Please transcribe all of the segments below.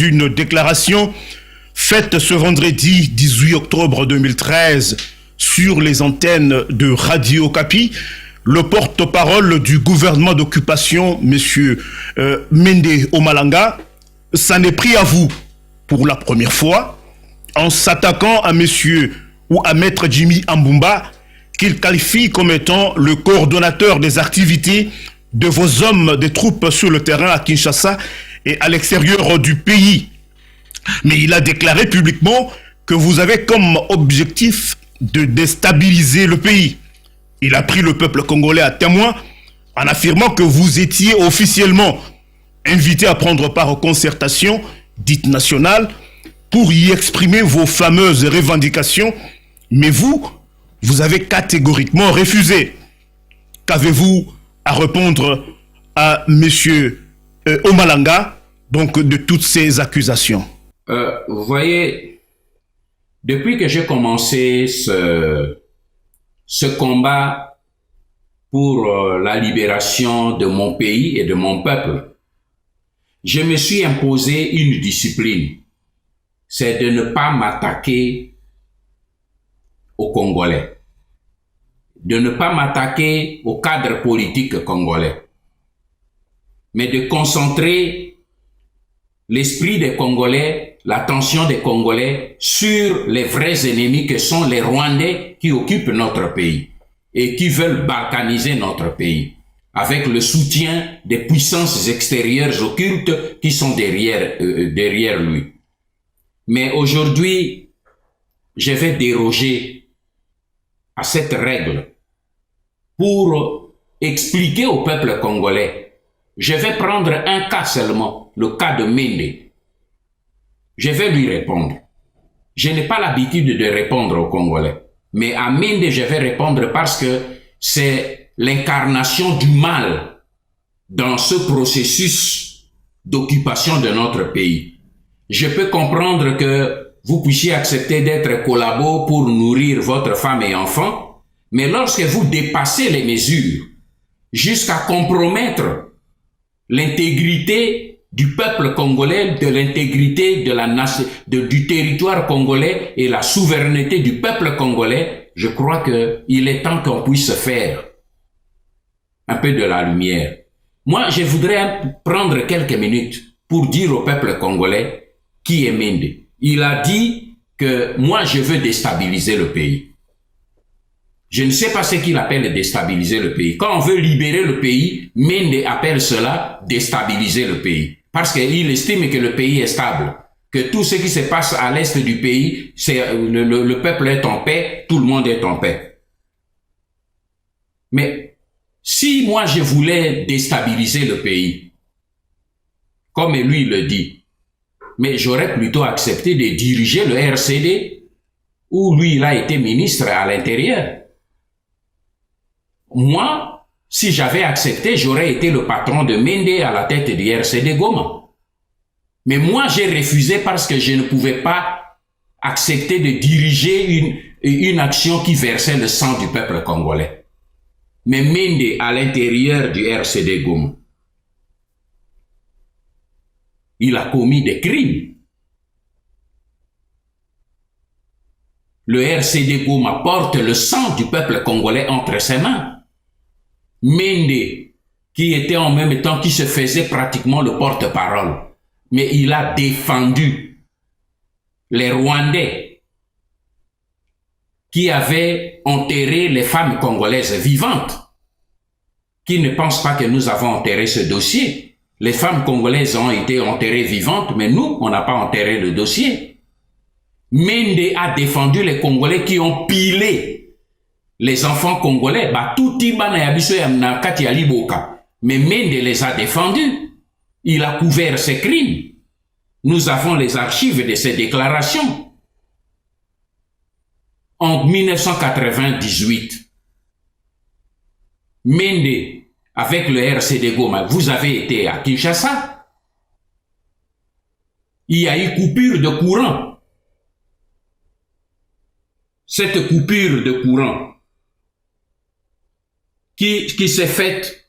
Une déclaration faite ce vendredi 18 octobre 2013 sur les antennes de Radio Okapi, le porte-parole du gouvernement d'occupation, M. Mende Omalanga, s'en est pris à vous pour la première fois en s'attaquant à M. ou à Maître Jimmy Ambumba, qu'il qualifie comme étant le coordonnateur des activités de vos hommes des troupes sur le terrain à Kinshasa et à l'extérieur du pays. Mais il a déclaré publiquement que vous avez comme objectif de déstabiliser le pays. Il a pris le peuple congolais à témoin en affirmant que vous étiez officiellement invité à prendre part aux concertations dites nationales pour y exprimer vos fameuses revendications, mais vous avez catégoriquement refusé. Qu'avez-vous à répondre à M. Omalanga, donc de toutes ces accusations? Vous voyez, depuis que j'ai commencé ce combat pour la libération de mon pays et de mon peuple, je me suis imposé une discipline, c'est de ne pas m'attaquer aux Congolais, de ne pas m'attaquer au cadre politique congolais, mais de concentrer l'esprit des Congolais, l'attention des Congolais sur les vrais ennemis que sont les Rwandais qui occupent notre pays et qui veulent balkaniser notre pays avec le soutien des puissances extérieures occultes qui sont derrière lui. Mais aujourd'hui, je vais déroger à cette règle pour expliquer au peuple congolais. Je vais prendre un cas seulement, le cas de Mende. Je vais lui répondre. Je n'ai pas l'habitude de répondre aux Congolais. Mais à Mende, je vais répondre parce que c'est l'incarnation du mal dans ce processus d'occupation de notre pays. Je peux comprendre que vous puissiez accepter d'être collabo pour nourrir votre femme et enfants, mais lorsque vous dépassez les mesures jusqu'à compromettre l'intégrité du peuple congolais, de l'intégrité de la nation, du territoire congolais et la souveraineté du peuple congolais, je crois que il est temps qu'on puisse faire un peu de la lumière. Moi, je voudrais prendre quelques minutes pour dire au peuple congolais qui est Mende. Il a dit que moi, je veux déstabiliser le pays. Je ne sais pas ce qu'il appelle déstabiliser le pays. Quand on veut libérer le pays, Mende appelle cela déstabiliser le pays. Parce qu'il estime que le pays est stable. Que tout ce qui se passe à l'est du pays, c'est le peuple est en paix, tout le monde est en paix. Mais si moi je voulais déstabiliser le pays, comme lui le dit, mais j'aurais plutôt accepté de diriger le RCD, où lui il a été ministre à l'intérieur. Moi, si j'avais accepté, j'aurais été le patron de Mende à la tête du RCD Goma. Mais moi, j'ai refusé parce que je ne pouvais pas accepter de diriger une action qui versait le sang du peuple congolais. Mais Mende, à l'intérieur du RCD Goma, il a commis des crimes. Le RCD Goma porte le sang du peuple congolais entre ses mains. Mende, qui était en même temps, qui se faisait pratiquement le porte-parole, mais il a défendu les Rwandais qui avaient enterré les femmes congolaises vivantes, qui ne pensent pas que nous avons enterré ce dossier. Les femmes congolaises ont été enterrées vivantes, mais nous, on n'a pas enterré le dossier. Mende a défendu les Congolais qui ont pilé les enfants congolais, mais Mende les a défendus. Il a couvert ses crimes. Nous avons les archives de ces déclarations. En 1998, Mende, avec le RCD Goma, vous avez été à Kinshasa. Il y a eu coupure de courant. Cette coupure de courant qui s'est faite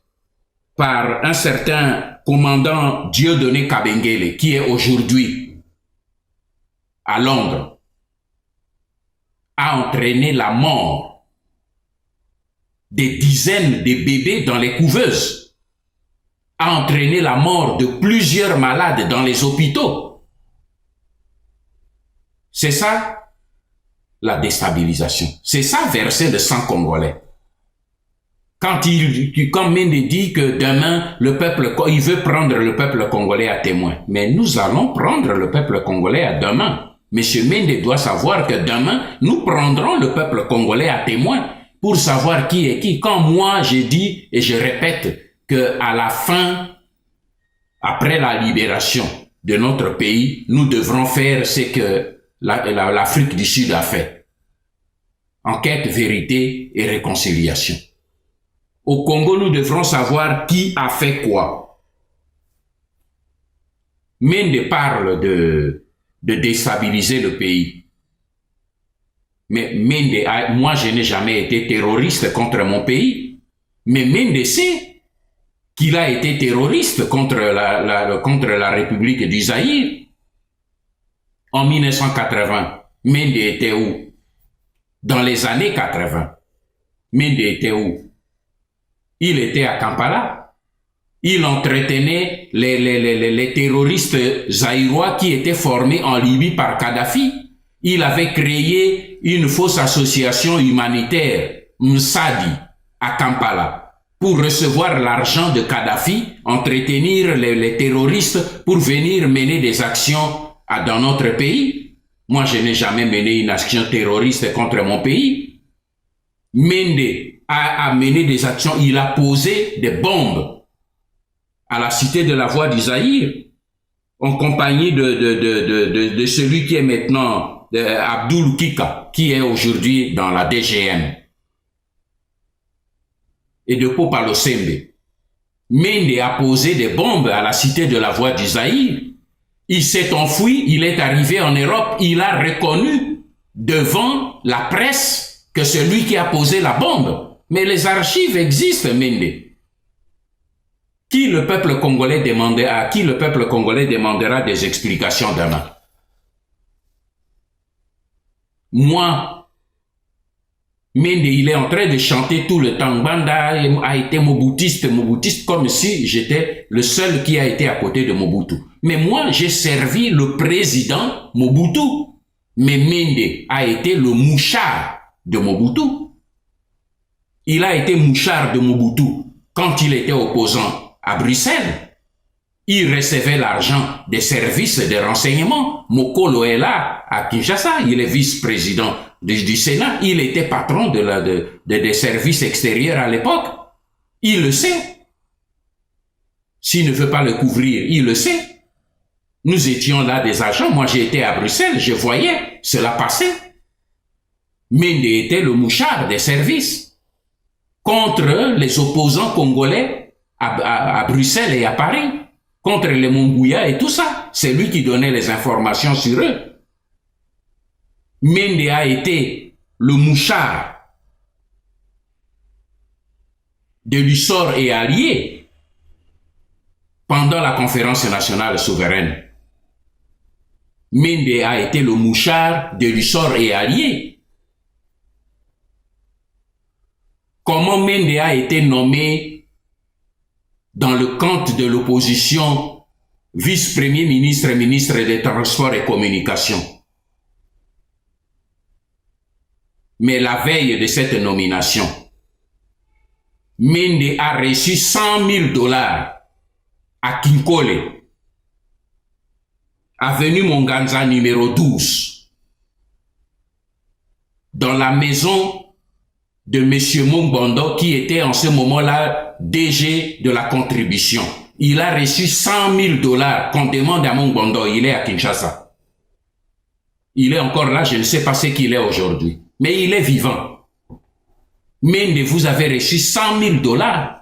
par un certain commandant Dieudonné Kabengele, qui est aujourd'hui à Londres, a entraîné la mort des dizaines de bébés dans les couveuses, a entraîné la mort de plusieurs malades dans les hôpitaux. C'est ça la déstabilisation. C'est ça verser le sang congolais. Quand Mende dit que demain, il veut prendre le peuple congolais à témoin. Mais nous allons prendre le peuple congolais à demain. Monsieur Mende doit savoir que demain, nous prendrons le peuple congolais à témoin pour savoir qui est qui. Quand moi, j'ai dit et je répète que à la fin, après la libération de notre pays, nous devrons faire ce que l'Afrique du Sud a fait. Enquête, vérité et réconciliation. Au Congo, nous devrons savoir qui a fait quoi. Mende parle de déstabiliser le pays. Mais Mende, moi je n'ai jamais été terroriste contre mon pays. Mais Mende sait qu'il a été terroriste contre la République du Zaïre. En 1980, Mende était où? Dans les années 80, Mende était où? Il était à Kampala. Il entretenait les terroristes zaïrois qui étaient formés en Libye par Kadhafi. Il avait créé une fausse association humanitaire, Msadi, à Kampala, pour recevoir l'argent de Kadhafi, entretenir les terroristes pour venir mener des actions dans notre pays. Moi, je n'ai jamais mené une action terroriste contre mon pays. Mende a mené des actions, il a posé des bombes à la cité de la Voix du Zaïre, en compagnie de celui qui est maintenant Abdoul Kika, qui est aujourd'hui dans la DGM, et de Popalo Sembe. Mende a posé des bombes à la cité de la Voix du Zaïre. Il s'est enfui, il est arrivé en Europe, il a reconnu devant la presse que c'est lui qui a posé la bombe. Mais les archives existent, Mende. À qui le peuple congolais demandera des explications demain? Moi, Mende, il est en train de chanter tout le temps. Banda a été moboutiste comme si j'étais le seul qui a été à côté de Mobutu. Mais moi, j'ai servi le président Mobutu. Mais Mende a été le mouchard de Mobutu. Il a été mouchard de Mobutu quand il était opposant à Bruxelles. Il recevait l'argent des services de renseignement. Mokolo est là à Kinshasa, il est vice-président du Sénat. Il était patron des services extérieurs à l'époque. Il le sait. S'il ne veut pas le couvrir, il le sait. Nous étions là des agents. Moi, j'ai été à Bruxelles, je voyais cela passer. Mende était le mouchard des services contre les opposants congolais à Bruxelles et à Paris, contre les Mongouya et tout ça. C'est lui qui donnait les informations sur eux. Mende a été le mouchard de Lussor et Alliés pendant la conférence nationale souveraine. Mende a été le mouchard de Lussor et Alliés. Comment Mende a été nommé dans le camp de l'opposition vice-premier ministre et ministre des Transports et Communications. Mais la veille de cette nomination, Mende a reçu 100 000 $ à Kinkole, avenue Monganza numéro 12, dans la maison de M. Mongbondo, qui était en ce moment-là DG de la contribution. Il a reçu 100 000 $ qu'on demande à Mongbondo. Il est à Kinshasa. Il est encore là, je ne sais pas ce qu'il est aujourd'hui. Mais il est vivant. Mende, vous avez reçu 100 000 $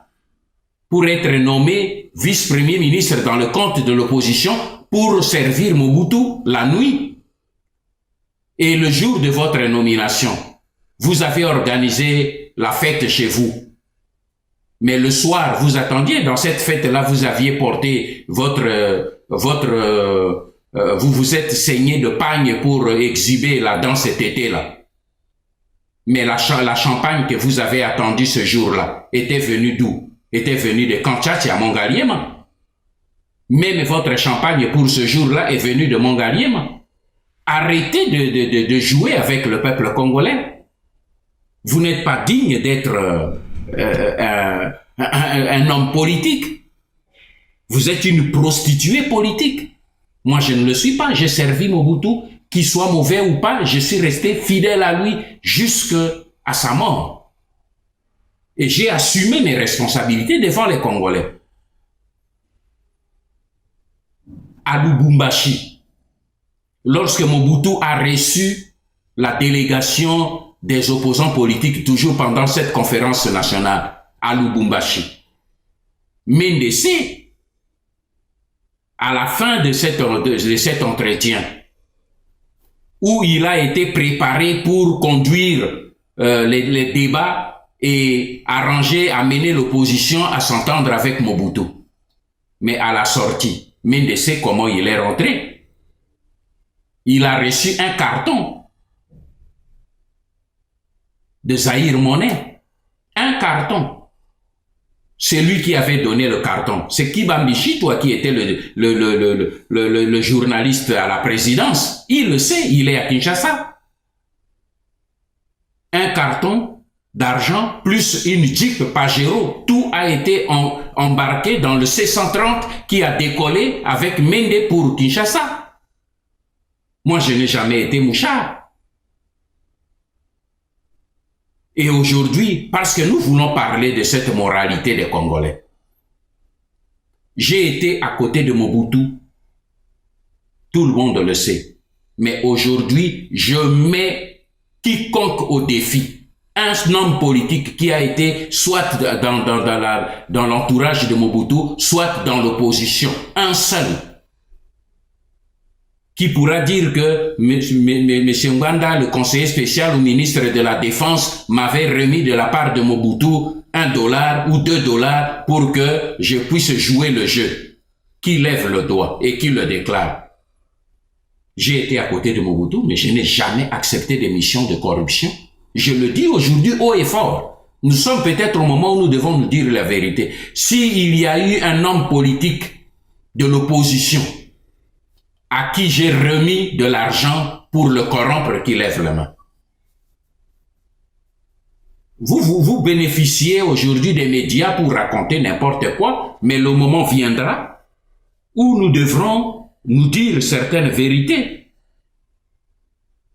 pour être nommé vice-premier ministre dans le compte de l'opposition pour servir Mobutu la nuit. Et le jour de votre nomination, vous avez organisé la fête chez vous. Mais le soir, vous attendiez, dans cette fête-là, vous aviez porté vous vous êtes saigné de pagne pour exhiber la danse cet été-là. Mais la champagne que vous avez attendue ce jour-là était venue d'où? Était venue de Kanchati à Mongaliema. Même votre champagne pour ce jour-là est venue de Mongaliema. Arrêtez de jouer avec le peuple congolais. Vous n'êtes pas digne d'être un homme politique. Vous êtes une prostituée politique. Moi, je ne le suis pas. J'ai servi Mobutu, qu'il soit mauvais ou pas, je suis resté fidèle à lui jusqu'à sa mort. Et j'ai assumé mes responsabilités devant les Congolais. À Lubumbashi, lorsque Mobutu a reçu la délégation des opposants politiques, toujours pendant cette conférence nationale à Lubumbashi, Mendese, à la fin de cet entretien, où il a été préparé pour conduire les débats et arranger, amener l'opposition à s'entendre avec Mobutu. Mais à la sortie, Mendese, comment il est rentré? Il a reçu un carton de Zahir Monnet. Un carton. C'est lui qui avait donné le carton. C'est Kibambishi, toi qui étais le journaliste à la présidence. Il le sait, il est à Kinshasa. Un carton d'argent plus une Jeep Pajero. Tout a été embarqué dans le C-130 qui a décollé avec Mende pour Kinshasa. Moi, je n'ai jamais été mouchard. Et aujourd'hui, parce que nous voulons parler de cette moralité des Congolais, j'ai été à côté de Mobutu, tout le monde le sait. Mais aujourd'hui, je mets quiconque au défi, un homme politique qui a été soit dans l'entourage de Mobutu, soit dans l'opposition, un seul, qui pourra dire que M. Nganda, le conseiller spécial au ministre de la Défense, m'avait remis de la part de Mobutu $1 ou $2 pour que je puisse jouer le jeu. Qui lève le doigt et qui le déclare. J'ai été à côté de Mobutu, mais je n'ai jamais accepté des missions de corruption. Je le dis aujourd'hui haut et fort. Nous sommes peut-être au moment où nous devons nous dire la vérité. S'il y a eu un homme politique de l'opposition à qui j'ai remis de l'argent pour le corrompre, qui lève la main. Vous bénéficiez aujourd'hui des médias pour raconter n'importe quoi, mais le moment viendra où nous devrons nous dire certaines vérités.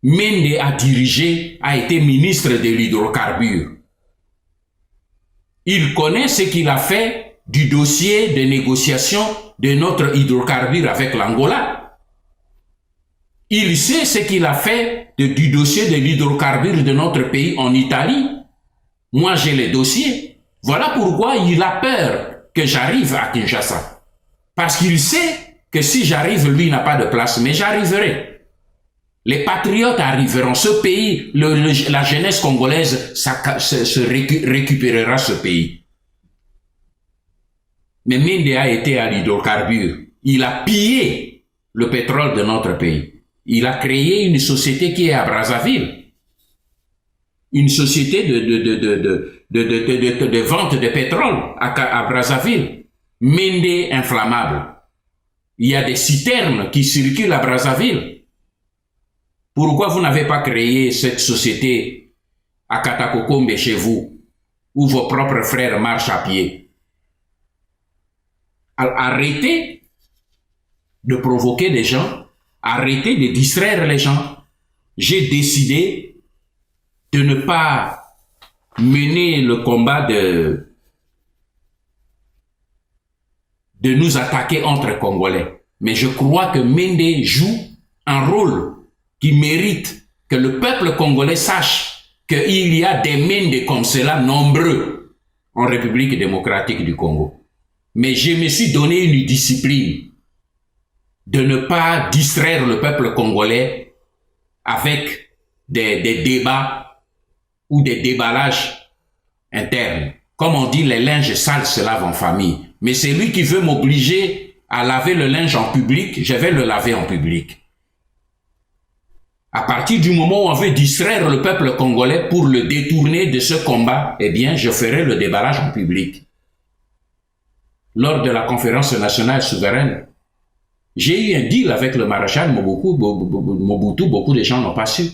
Mende a été ministre de l'hydrocarbure. Il connaît ce qu'il a fait du dossier de négociation de notre hydrocarbure avec l'Angola. Il sait ce qu'il a fait du dossier de l'hydrocarbure de notre pays en Italie. Moi, j'ai les dossiers. Voilà pourquoi il a peur que j'arrive à Kinshasa. Parce qu'il sait que si j'arrive, lui n'a pas de place, mais j'arriverai. Les patriotes arriveront. Ce pays, la jeunesse congolaise récupérera ce pays. Mais Mende a été à l'hydrocarbure. Il a pillé le pétrole de notre pays. Il a créé une société qui est à Brazzaville. Une société de vente de pétrole à Brazzaville. Mende inflammable. Il y a des citernes qui circulent à Brazzaville. Pourquoi vous n'avez pas créé cette société à Katakokombe chez vous, où vos propres frères marchent à pied? Arrêtez de provoquer des gens. Arrêtez de distraire les gens. J'ai décidé de ne pas mener le combat de nous attaquer entre Congolais. Mais je crois que Mende joue un rôle qui mérite que le peuple congolais sache qu'il y a des Mende comme cela nombreux en République démocratique du Congo. Mais je me suis donné une discipline de ne pas distraire le peuple congolais avec des débats ou des déballages internes. Comme on dit, les linges sales se lavent en famille. Mais c'est lui qui veut m'obliger à laver le linge en public, je vais le laver en public. À partir du moment où on veut distraire le peuple congolais pour le détourner de ce combat, eh bien, je ferai le déballage en public. Lors de la conférence nationale souveraine, j'ai eu un deal avec le maréchal Mobutu, beaucoup de gens n'ont pas su.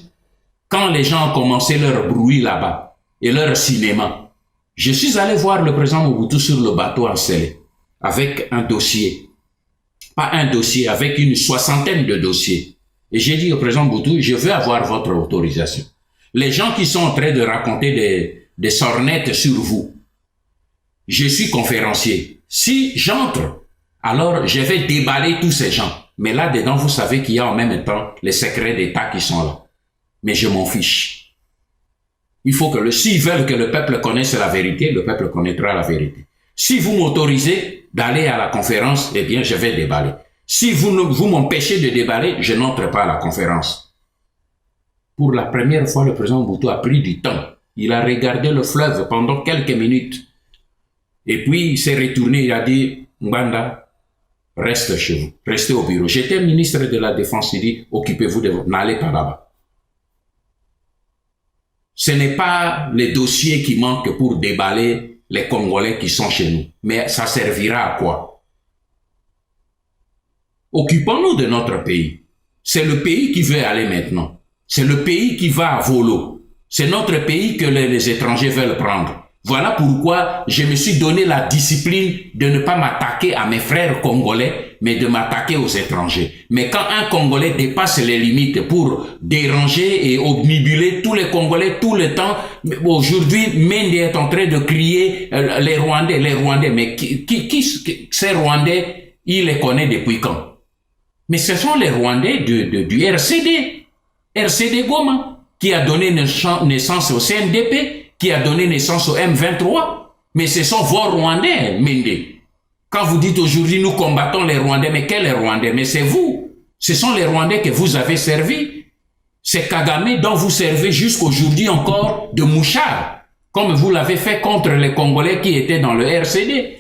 Quand les gens ont commencé leur bruit là-bas et leur cinéma, je suis allé voir le président Mobutu sur le bateau encelé, avec un dossier. Pas un dossier, avec une soixantaine de dossiers. Et j'ai dit au président Mobutu, je veux avoir votre autorisation. Les gens qui sont en train de raconter des sornettes sur vous, je suis conférencier. Si j'entre, alors je vais déballer tous ces gens. Mais là-dedans, vous savez qu'il y a en même temps les secrets d'État qui sont là. Mais je m'en fiche. Il faut que s'ils veulent que le peuple connaisse la vérité, le peuple connaîtra la vérité. Si vous m'autorisez d'aller à la conférence, eh bien, je vais déballer. Si vous m'empêchez de déballer, je n'entre pas à la conférence. Pour la première fois, le président Mobutu a pris du temps. Il a regardé le fleuve pendant quelques minutes. Et puis, il s'est retourné, il a dit, Mbanda, reste chez vous, restez au bureau. J'étais ministre de la Défense, il dit, occupez-vous de vous, n'allez pas là-bas. Ce n'est pas les dossiers qui manquent pour déballer les Congolais qui sont chez nous. Mais ça servira à quoi? Occupons-nous de notre pays. C'est le pays qui veut aller maintenant. C'est le pays qui va à volo. C'est notre pays que les étrangers veulent prendre. Voilà pourquoi je me suis donné la discipline de ne pas m'attaquer à mes frères congolais, mais de m'attaquer aux étrangers. Mais quand un Congolais dépasse les limites pour déranger et obnubiler tous les Congolais tout le temps, aujourd'hui, Mende est en train de crier les Rwandais, mais ces Rwandais, il les connaît depuis quand? Mais ce sont les Rwandais du RCD Goma, qui a donné naissance au CNDP, qui a donné naissance au M23. Mais ce sont vos Rwandais, Mende. Quand vous dites aujourd'hui, nous combattons les Rwandais, mais quels Rwandais? Mais c'est vous. Ce sont les Rwandais que vous avez servis. C'est Kagame dont vous servez jusqu'aujourd'hui encore de mouchard, comme vous l'avez fait contre les Congolais qui étaient dans le RCD.